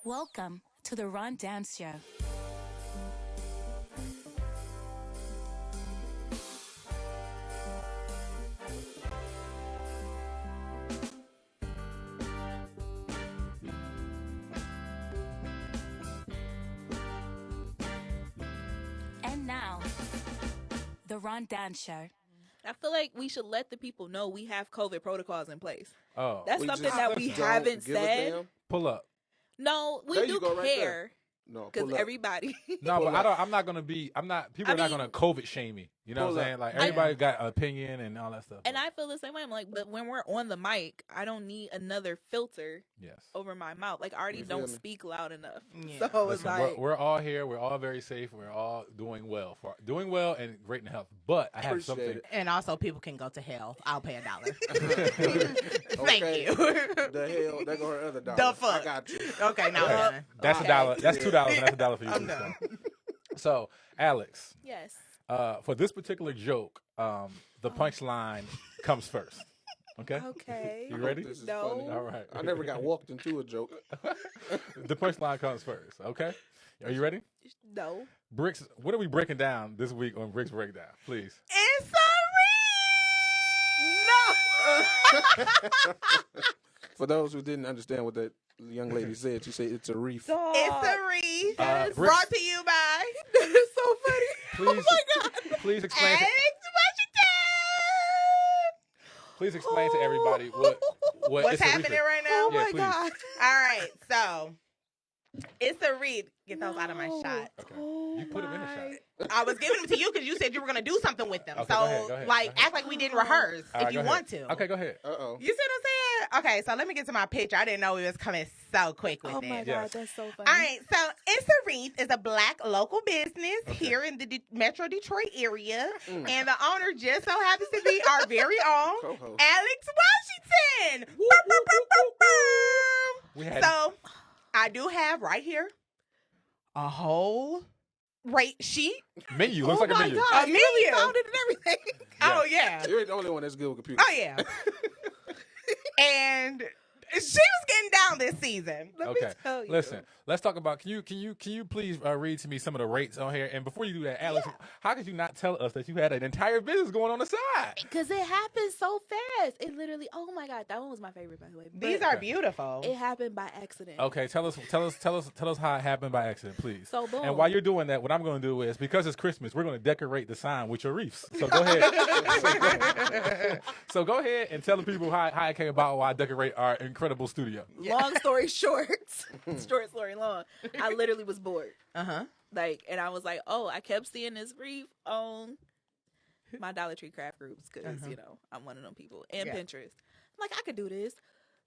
Welcome to the Ron Dance Show. And now, the Ron Dance Show. I feel like we should let the people know we have COVID protocols in place. Oh, That's something that we haven't said. Pull up. No, we There do you go, right care. there. No, Because pull up. everybody. No, Pull but up. I'm not gonna be. I'm not. People are not gonna COVID shame me. You know Pull what I'm saying? up. Like everybody got an opinion and all that stuff. And I feel the same way. I'm like, but when we're on the mic, I don't need another filter yes. over my mouth. Like, I already You feel don't me? speak loud enough. Yeah. So it's Listen, like, we're all here. We're all very safe. We're all doing well and great in health. But I have Appreciate something. it. And also, people can go to hell. I'll pay $1. Okay. Thank you. The hell, there go her other dollar. The fuck? I got you. Okay, now Okay. I'm done. That's Okay. $1. That's $2. And that's $1 for you. I'm too, done. So, Alex, yes. for this particular joke, the punchline comes first. Okay. Okay. You ready? This is No. funny. All right. I never got walked into a joke. The punchline comes first. Okay. Are you ready? No. Brixx, what are we breaking down this week on Brixx Breakdown? Please. It's a no. For those who didn't understand what that young lady said, she said it's a reef. It's a wreath. Brixx, Brought to you by. That is so funny. please, please explain. Alex Washington. Please explain to everybody What's it's a happening reef. right now? Oh my please. God. All right, so it's a wreath. Get those out of my shot. Okay. You put them in a shot. I was giving them to you because you said you were going to do something with them. Okay, so, go ahead, like, go ahead. act like we didn't rehearse All right, if you go want ahead. to. Okay, go ahead. Uh-oh. You see what I'm saying? Okay, so let me get to my picture. I didn't know we was coming so quick with Oh it. my God, Yes. that's so funny. All right, so It's a Wreath is a black local business here in the Metro Detroit area, and the owner just so happens to be our very own Co-host. Alex Washington. Boom, boom, boom, boom, boom. We had So I do have right here a whole rate sheet. menu. Looks like a menu. A menu. Found it and everything. Oh yeah. You ain't the only one that's good with computers. Oh yeah. And she was getting down this season. Let Okay. me tell you. Listen, let's talk about. Can you please read to me some of the rates on here? And before you do that, Alex, how could you not tell us that you had an entire business going on the side? Because it happened so fast. It literally, oh my God, that one was my favorite, by the way. These But are beautiful. It happened by accident. Okay, tell us how it happened by accident, please. So, boom. And while you're doing that, what I'm going to do is, because it's Christmas, we're going to decorate the sign with your wreaths. So go ahead. So go ahead and tell the people how it came about while I decorate our incredible studio. Long story short, short story long, I literally was bored. Uh-huh. Like, and I was like, oh, I kept seeing this wreath on my Dollar Tree craft groups because, you know, I'm one of them people. And Yeah. Pinterest. I'm like, I could do this.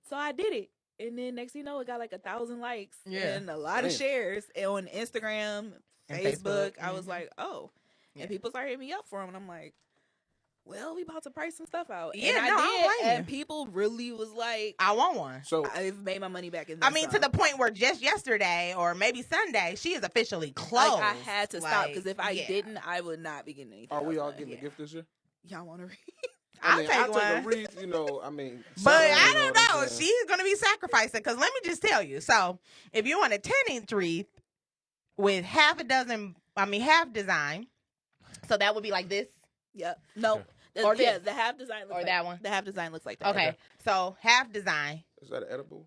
So I did it. And then next thing you know, it got like 1,000 likes Yeah. and a lot of Damn. shares. And on Instagram, And Facebook, Facebook. I was like, oh. Yeah. And people started hitting me up for them. And I'm like, well, we about to price some stuff out. Yeah, and no, I don't I blame did. you. And people really was like, I want one. So I've made my money back in I this mean, to song. the point where just yesterday or maybe Sunday, she is officially closed. Like, I had to stop because if I yeah. didn't, I would not be getting anything. are we else all done. getting a gift this year? Y'all want to read? I'll I take I'll one. take a wreath, you know, I mean. But something, I you don't what I'm know. saying? She's going to be sacrificing because let me just tell you. So if you want a 10-inch wreath with half design, so that would be like this. Yep. No. Or Yeah, this. the half design looks Or like that one. The half design looks like that. Okay. So half design, Is that an edible?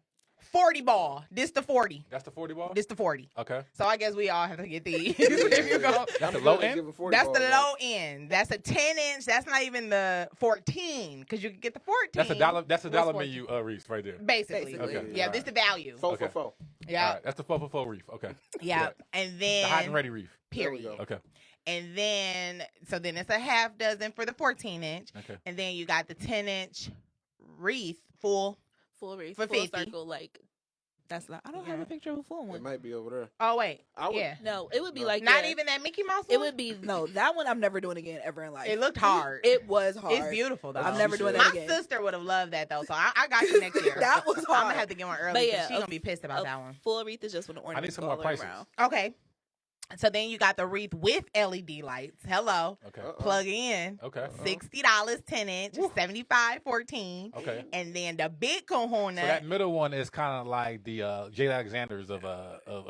40 ball. This the 40. That's the 40 ball? This the 40. Okay. So I guess we all have to get these. If you go. That's the I'm low good at end? giving 40 That's the balls low out. end. That's a 10-inch. That's not even the 14 because you can get the 14. That's a dollar. That's a What's dollar 14? menu wreath right there. Basically. Basically. Okay. Yeah, All this right. the value. 4 Okay. for 4. Yeah. All right. That's the 4 for 4 wreath. Okay. Yeah. And The hot and then ready wreath. There we period. go. Okay. And then then it's a half dozen for the 14-inch. Okay. And then you got the 10-inch wreath full. Full wreath, For full 50. circle, like that's not. I don't have Yeah. a picture of a full It one. might be over there. Oh wait. I would- Yeah. No, it would be No. like Not yeah, even that Mickey Mouse It one? would be that one. I'm never doing again ever in life. It looked hard. It was hard. It's beautiful though. I'm never doing that that My again. sister would have loved that though, so I got you next year. That was I'm hard. gonna have to get one early But because yeah, she's gonna be pissed about that one. Full wreath is just when the ornaments some go more all the way prices. around. Okay. So then you got the wreath with LED lights. Hello. Okay. Plug in. Okay. $60 10-inch, $75 14. Okay. And then the big kahuna. So that middle one is kind of like the Jay Alexander's of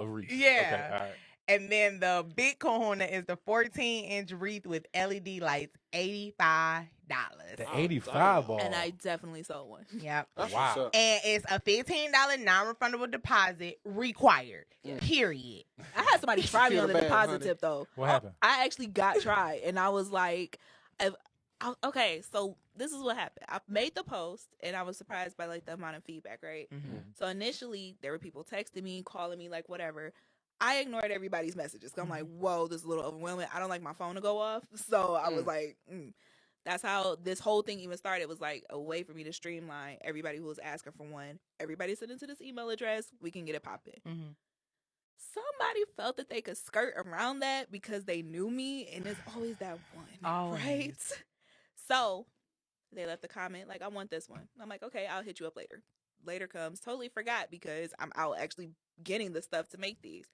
Reese. Yeah. Okay. All right. And then the big kahuna is the 14-inch wreath with LED lights, $85. The 85 ball. And I definitely sold one. Yep. That's Wow. what's up. And it's a $15 non-refundable deposit required. Period. I had somebody try me Feel on the bad, deposit honey. tip though. What happened? I actually got tried, and I was like, okay, so this is what happened. I made the post, and I was surprised by like the amount of feedback, right? Mm-hmm. So initially, there were people texting me, calling me, like whatever. I ignored everybody's messages. 'Cause I'm like, whoa, this is a little overwhelming. I don't like my phone to go off. So I was like, That's how this whole thing even started. It was like a way for me to streamline everybody who was asking for one. Everybody send it to this email address. We can get it popping. Mm-hmm. Somebody felt that they could skirt around that because they knew me, and it's always that one, Always. right? So they left a comment like, I want this one. I'm like, okay, I'll hit you up later. Later comes, totally forgot because I'm out actually getting the stuff to make these.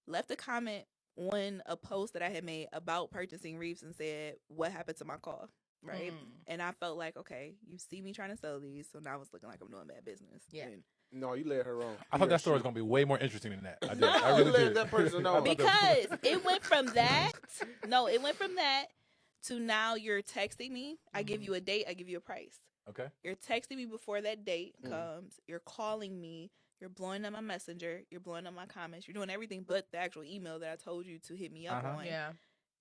Left a comment on a post that I had made about purchasing wreaths and said, what happened to my call? Right? And I felt like, okay, you see me trying to sell these, so now it's looking like I'm doing bad business. Yeah. And No, you led her wrong. I thought that story was going to be way more interesting than that. I did. I No. really You let did. that person know. because it went from that to now you're texting me. I give you a date, I give you a price. Okay. You're texting me before that date comes. You're calling me. You're blowing up my messenger. You're blowing up my comments. You're doing everything but the actual email that I told you to hit me up on. Yeah.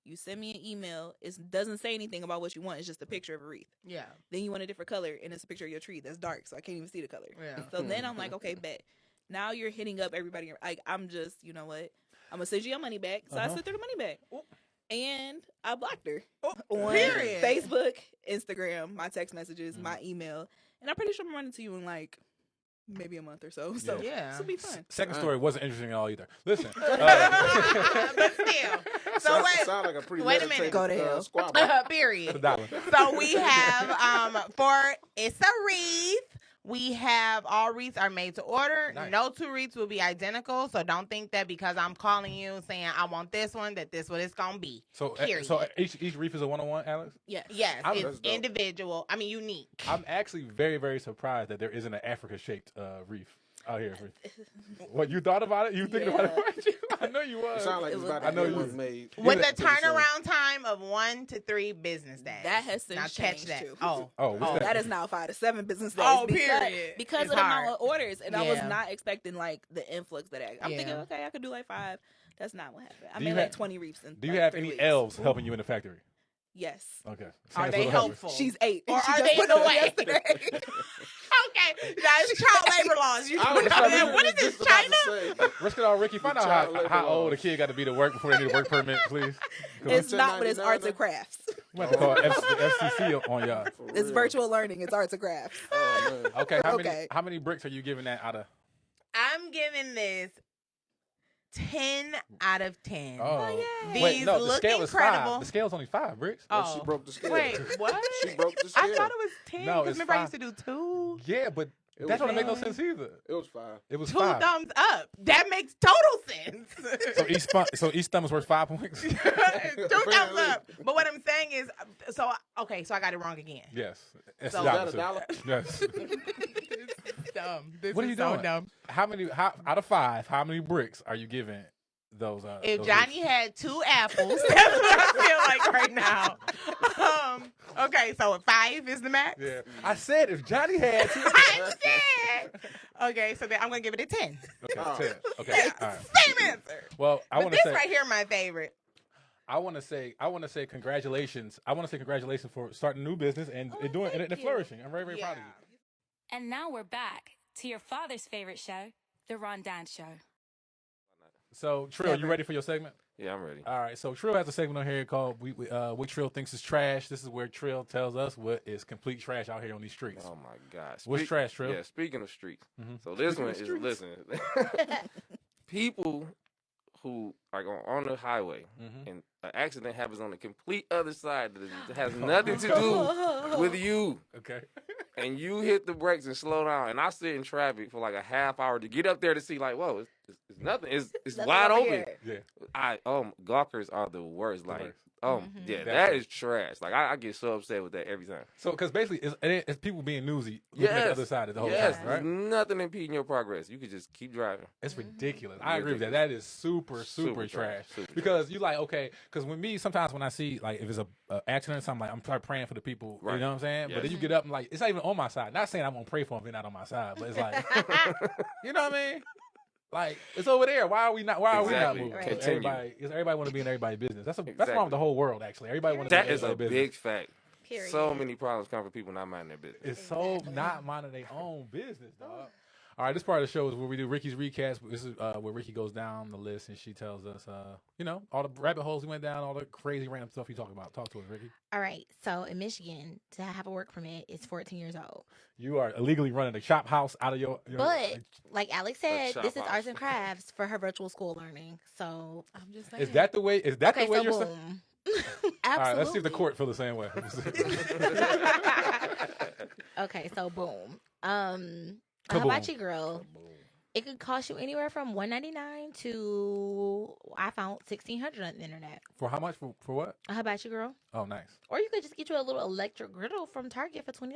You send me an email. It doesn't say anything about what you want. It's just a picture of a wreath. Yeah. Then you want a different color, and it's a picture of your tree that's dark, so I can't even see the color. Yeah. So then I'm like, okay, bet. Now you're hitting up everybody. Like, I'm just, you know what? I'm going to send you your money back. So I sent her the money back. And I blocked her on Period. Facebook, Instagram, my text messages, my email. And I'm pretty sure I'm running to you in like maybe a month or so. So Yeah. this will be fun. Second story wasn't interesting at all either. Listen. But still. So Sound like a pretty wait a minute. meditative, Go to hell. squabble. period. $1. So we have it's a wreath. We have all wreaths are made to order. Nice. No two wreaths will be identical. So don't think that because I'm calling you saying I want this one that this what it's gonna be. So, Period. each wreath is a one-on-one, Alex? Yes. Yes, I'm- it's That's dope. individual. I mean unique. I'm actually very, very surprised that there isn't an Africa-shaped wreath out here. What, you thought about it? You thinking about it? weren't you? I know you It was. sounds like It it's was- about I to know be you- one made. With Yeah. a turnaround time of 1 to 3 business days. That has since now catch changed, that. too. Oh, Oh, what's that? That is now 5 to 7 business days. Oh, because- period. Because It's of the hard. amount of orders. And I was Yeah. not expecting like the influx that I'm thinking, Yeah. okay, I could do like 5. That's not what happened. I Do made you like have- 20 reefs in Do you like have 3 any weeks. elves helping you in the factory? Yes. Okay. Are Sounds they little helpers. helpful? She's 8. Or She are just they put in it the on way? yesterday. Okay, that's child labor laws. You I was know, what is this, just about to China? say, Risk it all, Ricky. Find out child labor how old laws. a kid got to be to work before they need a work permit, please. It's not, but it's 1099 arts and crafts. We have to call FCC on y'all. for It's real. virtual learning. It's arts and crafts. Oh, man. Okay, Okay. how many bricks are you giving that out of? I'm giving this 10 out of 10. Oh, These wait, no, the look scale is incredible. 5. The scale's only 5 bricks. Oh, she broke the scale. Wait, what? She broke the scale. I thought it was 10. No, Because it's remember I 5. used to do 2. Yeah, but It that was don't make no 5. sense either. It was 5. It was 2 5. thumbs up. That makes total sense. So each thumb is worth 5 points. 2 thumbs up. But what I'm saying is, so I got it wrong again. Yes. It's So- the Is that a opposite. dollar? Yes. This is dumb. This What are is you so doing? dumb. How out of 5? How many bricks are you giving those? If those Johnny bricks? had 2 apples, that's what I feel like right now. Okay, so 5 is the max. Yeah, I said if Johnny had 2. I said. Okay, so then I'm gonna give it a 10. Okay, Oh. 10. Okay, all right. Same answer. Well, I But want to this say, right here, my favorite. I want to say congratulations. I want to say congratulations for starting a new business and doing thank and you. flourishing. I'm very, very proud of you. And now we're back to your father's favorite show, The Rondan Show. So, Trill, you ready for your segment? Yeah, I'm ready. All right. So, Trill has a segment on here called "What Trill Thinks Is Trash." This is where Trill tells us what is complete trash out here on these streets. Oh my gosh. What's trash, Trill? Yeah, speaking of streets. Mhm. So this one is listen. People who are on the highway Mhm. and an accident happens on the complete other side that has nothing to do with you. Okay. and you hit the brakes and slow down, and I sit in traffic for like a half hour to get up there to see like, whoa, it's nothing. It's Nothing wide over open. here. Yeah. Gawkers are the worst. Like, worst. yeah, that Definitely. is trash. Like, I get so upset with that every time. So, because basically, it's people being newsy looking at the other side of the whole Yes, time, there's right? nothing impeding your progress. You could just keep driving. It's ridiculous. I agree with that. That is super trash. Super Because you like, okay, because sometimes when I see, like, if it's a accident or something, like, I'm probably praying for the people, Right. you know what I'm saying? Yes. But then you get up and, like, it's not even on my side. Not saying I'm going to pray for them if they're not on my side, but it's like, you know what I mean? Like, it's over there. Why are we not Exactly. moving? Right. So Continue. everybody want to be in everybody's business. That's wrong Exactly. with the whole world, actually. Everybody want to be That in is a everybody's big business. fact. Period. So many problems come from people not minding their business. It's so not minding their own business, dog. All right, this part of the show is where we do Ricki's recaps. This is where Ricki goes down the list and she tells us, all the rabbit holes we went down, all the crazy random stuff you talk about. Talk to us, Ricki. All right. So in Michigan, to have a work permit is 14 years old. You are illegally running a shop house out of your. But like Alex said, chop this is house. arts and crafts for her virtual school learning. So I'm just saying. is that the way? Is that okay, the way so you're saying? boom. Absolutely. All right, let's see if the court feel the same way. Okay, so boom. A Kaboom. hibachi grill. It could cost you anywhere from $199 to I found $1,600 on the internet. For how much? For what? A hibachi grill, Oh, nice. or you could just get you a little electric griddle from Target for $20.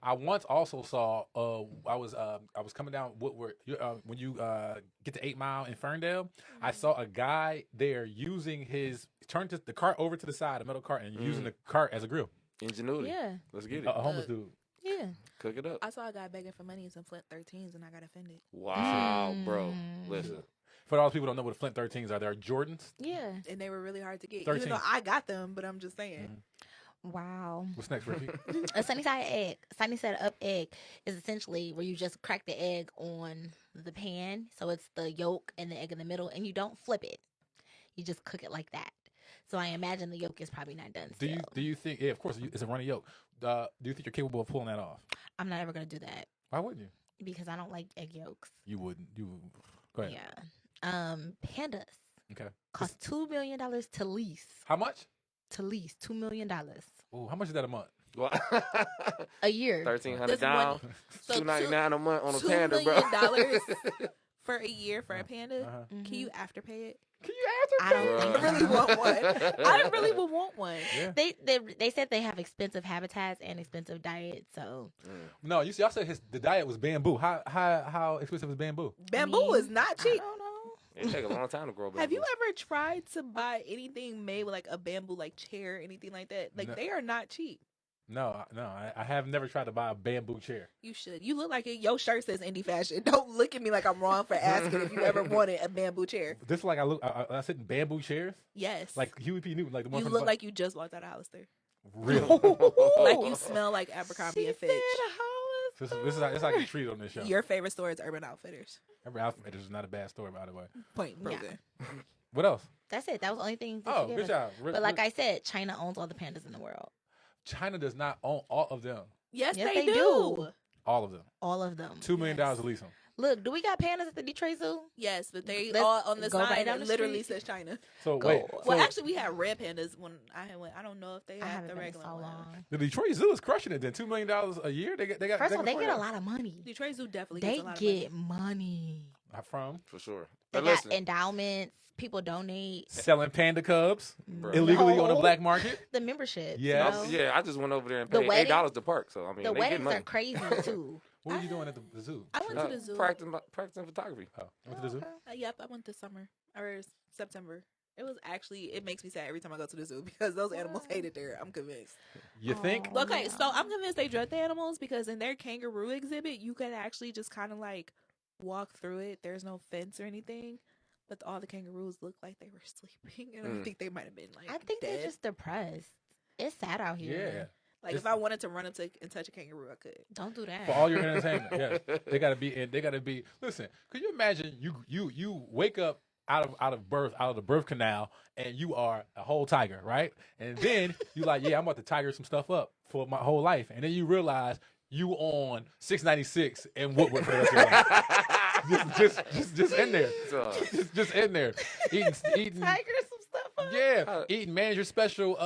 I once also saw. I was coming down Woodward when you get to 8 Mile in Ferndale. I saw a guy there using turned the cart over to the side, the metal cart, and using the cart as a grill. Ingenuity. Yeah, Let's get it. A homeless dude. yeah. Cook it up. I saw a guy begging for money in some Flint 13s and I got offended. Wow, bro. Listen. For all those people who don't know what Flint 13s are, they're Jordans. Yeah. And they were really hard to get. 13. Even though I got them, but I'm just saying. Wow. What's next, Ricki? A sunny side egg, sunny side up egg is essentially where you just crack the egg on the pan. So it's the yolk and the egg in the middle, and you don't flip it. You just cook it like that. So I imagine the yolk is probably not done still. Do you think? Yeah, of course, it's a runny yolk. Do you think you're capable of pulling that off? I'm not ever going to do that Why wouldn't you? because I don't like egg yolks. You wouldn't. Go ahead. Yeah. Pandas Okay. cost $2 million to lease. How much? To lease $2 million Ooh, how much is that a month? Well, a year. $1,300 This down. So $299 a month on a $2 panda, bro. million for a year for a panda. Uh-huh. Can you afterpay it? Can you answer? I don't think I really want one. I really would want one. Yeah. They said they have expensive habitats and expensive diets, so No, you see, y'all said the diet was bamboo. How expensive is bamboo? Bamboo is not I cheap. don't know. It take a long time to grow back. Have you ever tried to buy anything made with like a bamboo like chair, anything like that? Like No. they are not cheap. No, I have never tried to buy a bamboo chair. You should. You look like it. Your shirt says indie fashion. Don't look at me like I'm wrong for asking if you ever wanted a bamboo chair. This is like I sit in bamboo chairs, Yes. like Huey P. Newton, like the one you from look the like you just walked out of Hollister. really. Like you smell like Abercrombie and Fitch. This is how I get treated on this show. Your favorite store is Urban Outfitters. Every outfit is not a bad story, by the way. Point proven. What else? That's it. That was the only thing. That Oh, you gave good us. job. But like I said, China owns all the pandas in the world. China does not own all of them. Yes, Yes, they they do. do. All of them. All of them. $2 million Yes. to lease them. Look, do we got pandas at the Detroit Zoo? Yes, but they Let's all on the go right sign down that the literally street. says China. So Go. wait. Well, so actually, we had red pandas when I went. I don't know if they I have haven't the been in regular so one. long. the Detroit Zoo is crushing it. Then $2 million a year. They got. First of all, they can get a afford lot of money. Detroit Zoo definitely They gets a lot get of money. money. that. From For sure. They But got listen, endowments. People donate. selling panda cubs bro. illegally on the No. black market. The membership. Yes. You know? yeah, I just went over there and The paid wedding- $8 to park. So I mean, The they get weddings money. are crazy too. What were you doing at the zoo? I went to the zoo. Practicing photography. Oh, you went to the zoo. Yep, I went this summer or September. It was actually. It makes me sad every time I go to the zoo because those animals hate it there. I'm convinced. You think? Oh, Okay, yeah. so I'm convinced they drug the animals because in their kangaroo exhibit, you could actually just kind of like walk through it. There's no fence or anything, but all the kangaroos looked like they were sleeping, and I think they might have been like. I think dead. they're just depressed. It's sad out Yeah. here. Like if I wanted to run up to and touch a kangaroo, I could. Don't do that. For all your entertainment, yeah, they gotta be. They gotta be. Listen, could you imagine you wake up out of the birth canal and you are a whole tiger, right? And then you like, yeah, I'm about to tiger some stuff up for my whole life, and then you realize you on 696 and Woodward for the rest of your life. just in there, So, just in there, eating. Tiger some stuff up. Yeah, eating manager special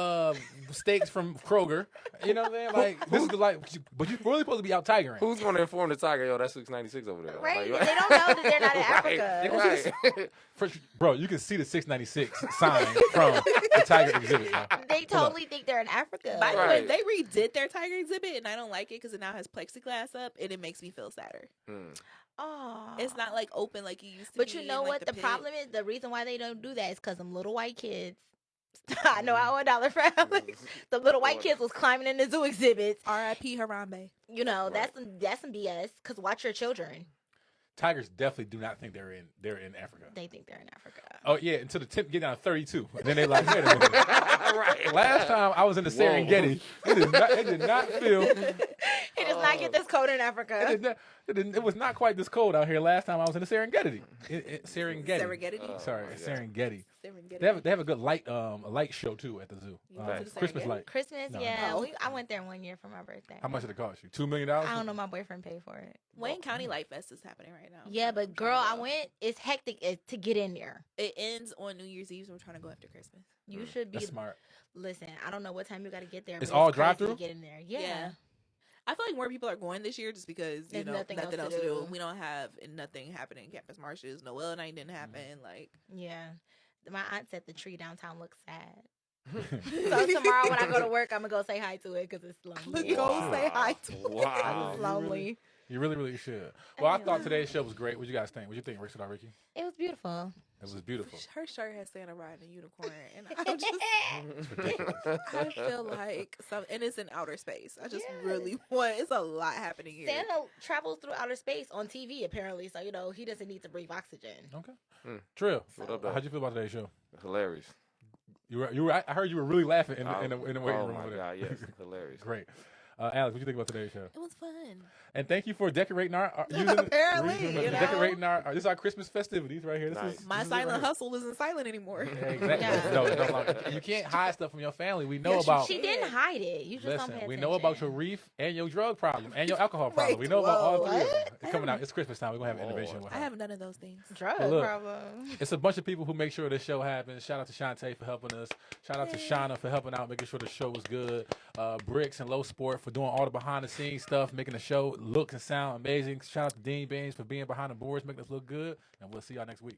steaks from Kroger. You know what I'm saying? Like this is like, but you really supposed to be out tigering. Who's going to inform the tiger? Yo, that's 696 over there. Right? Like, They don't know that they're not in Right, Africa. right. First, bro, you can see the 696 sign from the tiger exhibit. Bro. They totally think they're in Africa. By the way, Right. they redid their tiger exhibit, and I don't like it because it now has plexiglass up, and it makes me feel sadder. Oh. It's not like open like it used to. But be you know in, like, what? The pit. problem is the reason why they don't do that is because them little white kids. I know I $1 for Alex. The little white kids was climbing in the zoo exhibits. R.I.P. Harambe. You know, Right. that's some BS. Because watch your children. Tigers definitely do not think they're in Africa. They think they're in Africa. Oh yeah, until the tip get down to 32, and then they like, wait a minute. Right. Last time I was in the Whoa. Serengeti, it did not feel. He does not get this cold in Africa. It was not quite this cold out here last time I was in the Serengeti. Serengeti. Serengeti. Sorry, yeah. Serengeti. Serengeti. They have a good light light show too at the zoo. You went to the Christmas Serengeti? light. Christmas, No. yeah. Oh. I went there 1 year for my birthday. How much did it cost you? $2 million? I don't know. My boyfriend paid for it. Wayne County Light Fest is happening right now. Yeah, I'm but trying girl, to I go. went. It's hectic to get in there. It ends on New Year's Eve, so I'm trying to go after Christmas. You should be. That's smart. Listen, I don't know what time you got to get there. It's but all crazy drive-through? to get in there. Yeah. I feel like more people are going this year just because There's nothing else to to do. do. We don't have nothing happening. Campus marches, Noel night didn't happen. Like Yeah. My aunt said the tree downtown looks sad. So tomorrow when I go to work, I'm gonna go say hi to it because it's lonely. Go say hi to it. Wow. It's lonely. You really, really should. Well, I thought today's show was great. What you guys think? What you think, Ricki? It was beautiful. It was beautiful. Her shirt has Santa riding a unicorn, and I'm just I feel like and it's in outer space. I just Yes. really want. It's a lot happening here. Santa travels through outer space on TV apparently, so he doesn't need to breathe oxygen. Okay. Trill, What up, though? how'd you feel about today's show? Hilarious. You were. I heard you were really laughing in the waiting Oh room my over there. God, yes, hilarious. Great. Alex, what you think about today's show? It was fun. And thank you for decorating our Apparently, you know. decorating our this is our Christmas festivities right here. This Nice. is My this is silent right here. hustle isn't silent anymore. Yeah, exactly. Yeah. No longer. You can't hide stuff from your family. We know Yes, about. She didn't hide it. You just don't Listen, pay we know about your attention. reef and your drug problem and your alcohol problem. Wait, We know about all whoa, three of them. what? It's coming out. It's Christmas time. We're gonna have an Lord. innovation with I her. haven't done none of those things. Drug But look, problem. It's a bunch of people who make sure this show happens. Shout out to Shantae for helping us. Shout out to Shauna for helping out, making sure the show was good. Briqx and Low Sport for doing all the behind the scenes stuff, making the show look and sound amazing. Shout out to Dean Baines for being behind the boards, making us look good. And we'll see y'all next week.